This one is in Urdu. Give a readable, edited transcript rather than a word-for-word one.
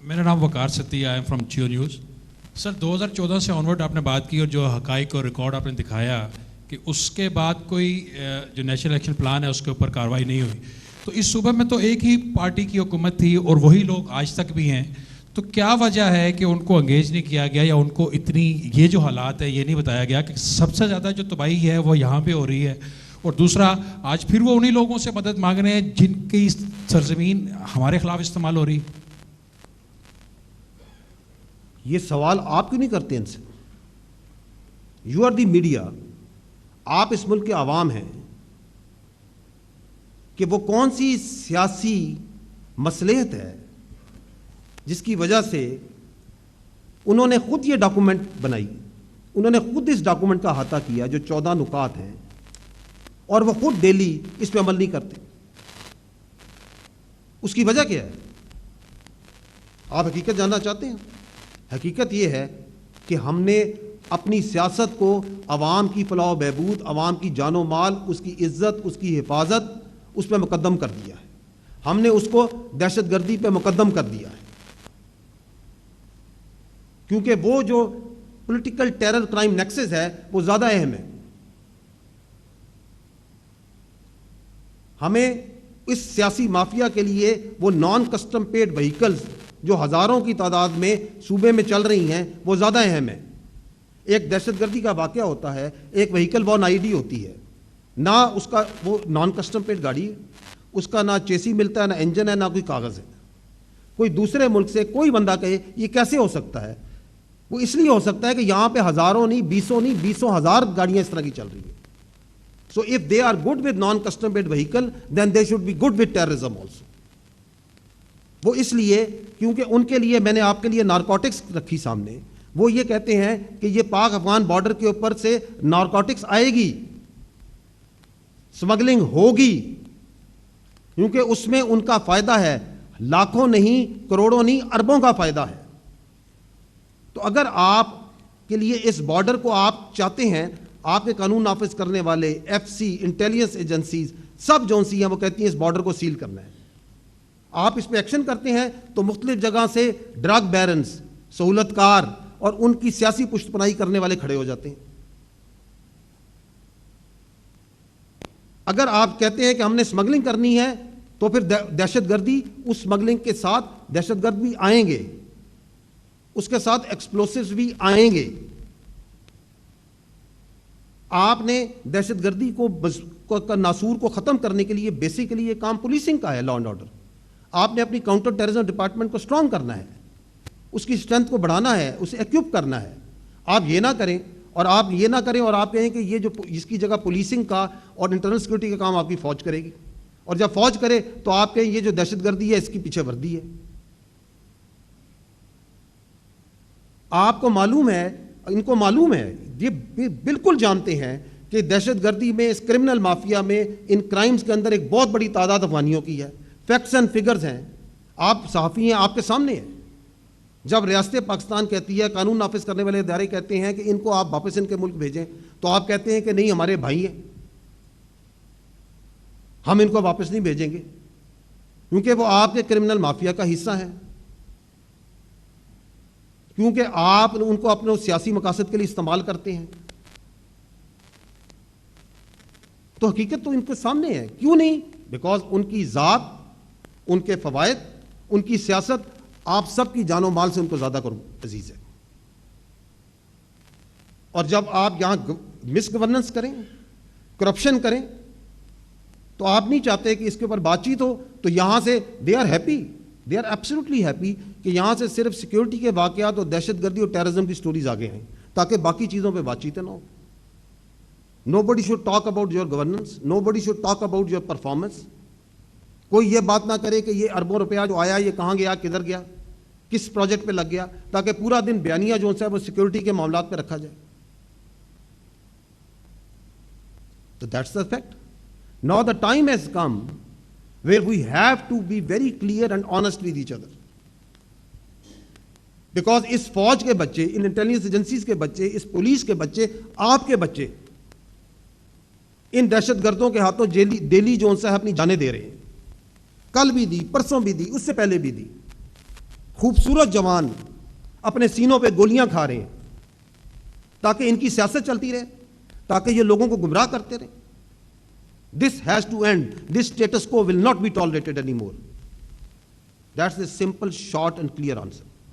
میرا نام وقار ستی ہے, I am from Geo News. Sir 2014 سے آنورڈ آپ نے بات کی اور جو حقائق اور ریکارڈ آپ نے دکھایا کہ اس کے بعد کوئی جو نیشنل ایکشن پلان ہے اس کے اوپر کارروائی نہیں ہوئی. تو اس صوبے میں تو ایک ہی پارٹی کی حکومت تھی اور وہی لوگ آج تک بھی ہیں. تو کیا وجہ ہے کہ ان کو انگیج نہیں کیا گیا, یا ان کو اتنی یہ جو حالات ہے یہ نہیں بتایا گیا کہ سب سے زیادہ جو تباہی ہے وہ یہاں پہ ہو رہی ہے؟ اور دوسرا, آج پھر وہ انہی لوگوں سے مدد مانگ رہے ہیں جن کی سرزمین ہمارے خلاف استعمال ہو رہی. یہ سوال آپ کیوں نہیں کرتے ان سے؟ یو آر دی میڈیا, آپ اس ملک کے عوام ہیں, کہ وہ کون سی سیاسی مصلحت ہے جس کی وجہ سے انہوں نے خود یہ ڈاکومنٹ بنائی, انہوں نے خود اس ڈاکومنٹ کا احاطہ کیا جو 14 نکات ہیں, اور وہ خود ڈیلی اس پہ عمل نہیں کرتے. اس کی وجہ کیا ہے؟ آپ حقیقت جاننا چاہتے ہیں؟ حقیقت یہ ہے کہ ہم نے اپنی سیاست کو عوام کی فلاح و بہبود, عوام کی جان و مال, اس کی عزت, اس کی حفاظت, اس پہ مقدم کر دیا ہے. ہم نے اس کو دہشت گردی پہ مقدم کر دیا ہے, کیونکہ وہ جو پولیٹیکل ٹیرر کرائم نیکسس ہے وہ زیادہ اہم ہے. ہمیں اس سیاسی مافیا کے لیے وہ نان کسٹم پیڈ وہیکلز جو ہزاروں کی تعداد میں صوبے میں چل رہی ہیں وہ زیادہ اہم ہے. ایک دہشت گردی کا واقعہ ہوتا ہے, ایک وہیکل ون آئی ڈی ہوتی ہے, نہ اس کا وہ نان کسٹم پیڈ گاڑی ہے, اس کا نہ چیسی ملتا ہے, نہ انجن ہے, نہ کوئی کاغذ ہے. کوئی دوسرے ملک سے کوئی بندہ کہے یہ کیسے ہو سکتا ہے, وہ اس لیے ہو سکتا ہے کہ یہاں پہ ہزاروں نہیں, بیسوں ہزار گاڑیاں اس طرح کی چل رہی ہیں. So if they are good with non-custom made vehicle, then they should be good with terrorism also. وہ اس لیے کیونکہ ان کے لیے میں نے آپ کے لیے نارکوٹکس رکھی سامنے. وہ یہ کہتے ہیں کہ یہ پاک افغان بارڈر کے اوپر سے نارکوٹکس آئے گی, سمگلنگ ہوگی, کیونکہ اس میں ان کا فائدہ ہے, لاکھوں نہیں, کروڑوں نہیں, اربوں کا فائدہ ہے. تو اگر آپ کے لیے اس بارڈر کو آپ چاہتے ہیں, آپ کے قانون نافذ کرنے والے ایف سی, انٹیلیجنس ایجنسیز سب جون سی ہیں, وہ کہتی ہیں اس بارڈر کو سیل کرنا ہے. آپ اس پہ ایکشن کرتے ہیں تو مختلف جگہ سے ڈرگ بیرنز, سہولت کار اور ان کی سیاسی پشت پناہی کرنے والے کھڑے ہو جاتے ہیں. اگر آپ کہتے ہیں کہ ہم نے اسمگلنگ کرنی ہے تو پھر دہشت گردی, اس اسمگلنگ کے ساتھ دہشت گرد بھی آئیں گے, اس کے ساتھ ایکسپلوسیوز بھی آئیں گے. آپ نے دہشت گردی کو ناسور کو ختم کرنے کے لیے بیسیکلی یہ کام پولیسنگ کا ہے, لا اینڈ آرڈر. آپ نے اپنی کاؤنٹر ٹیررزم ڈپارٹمنٹ کو اسٹرانگ کرنا ہے, اس کی اسٹرینتھ کو بڑھانا ہے, اسے ایکوپ کرنا ہے. آپ یہ نہ کریں اور آپ کہیں کہ یہ جو جس کی جگہ پولیسنگ کا اور انٹرنل سیکورٹی کا کام آپ کی فوج کرے گی, اور جب فوج کرے تو آپ کہیں یہ جو دہشت گردی ہے اس کی پیچھے وردی ہے. آپ کو معلوم ہے, ان کو معلوم ہے, یہ بالکل جانتے ہیں کہ دہشت گردی میں, اس کرمنل مافیا میں, ان کرائمز کے اندر ایک بہت بڑی تعداد افغانیوں کی ہے. فیکٹس اینڈ فگرز ہیں, آپ صحافی ہیں, آپ کے سامنے ہیں. جب ریاست پاکستان کہتی ہے, قانون نافذ کرنے والے ادارے کہتے ہیں کہ ان کو آپ واپس ان کے ملک بھیجیں, تو آپ کہتے ہیں کہ نہیں ہمارے بھائی ہیں, ہم ان کو واپس نہیں بھیجیں گے, کیونکہ وہ آپ کے کرمنل مافیا کا حصہ ہیں, کیونکہ آپ ان کو اپنے سیاسی مقاصد کے لیے استعمال کرتے ہیں. تو حقیقت تو ان کے سامنے ہے. کیوں نہیں؟ بیکاز ان کی ذات, ان کے فوائد, ان کی سیاست آپ سب کی جان و مال سے ان کو زیادہ عزیز ہے. اور جب آپ یہاں مس گورننس کریں, کرپشن کریں, تو آپ نہیں چاہتے کہ اس کے اوپر بات چیت ہو. تو یہاں سے they are happy, they are absolutely happy کہ یہاں سے صرف سیکیورٹی کے واقعات اور دہشت گردی اور ٹیررزم کی سٹوریز آگے ہیں, تاکہ باقی چیزوں پہ بات چیتیں نہ ہو. Nobody should talk about your governance, nobody should talk about your performance. کوئی یہ بات نہ کرے کہ یہ اربوں روپیہ جو آیا یہ کہاں گیا, کدھر گیا, کس پروجیکٹ پہ لگ گیا, تاکہ پورا دن بیانیہ جو ہے وہ سیکیورٹی کے معاملات پہ رکھا جائے. So that's the fact. Now the time has come where we have to be very clear and honest with each other. Because اس فوج کے بچے, ان انٹیلیجنس ایجنسیز کے بچے, اس پولیس کے بچے, آپ کے بچے ان دہشت گردوں کے ہاتھوں ڈیلی جو ہے اپنی جانیں دے رہے ہیں. کل بھی دی, پرسوں بھی دی, اس سے پہلے بھی دی. خوبصورت جوان اپنے سینوں پہ گولیاں کھا رہے ہیں تاکہ ان کی سیاست چلتی رہے, تاکہ یہ لوگوں کو گمراہ کرتے رہیں. This has to end. This status quo will not be tolerated any more. That's a simple, short and clear answer.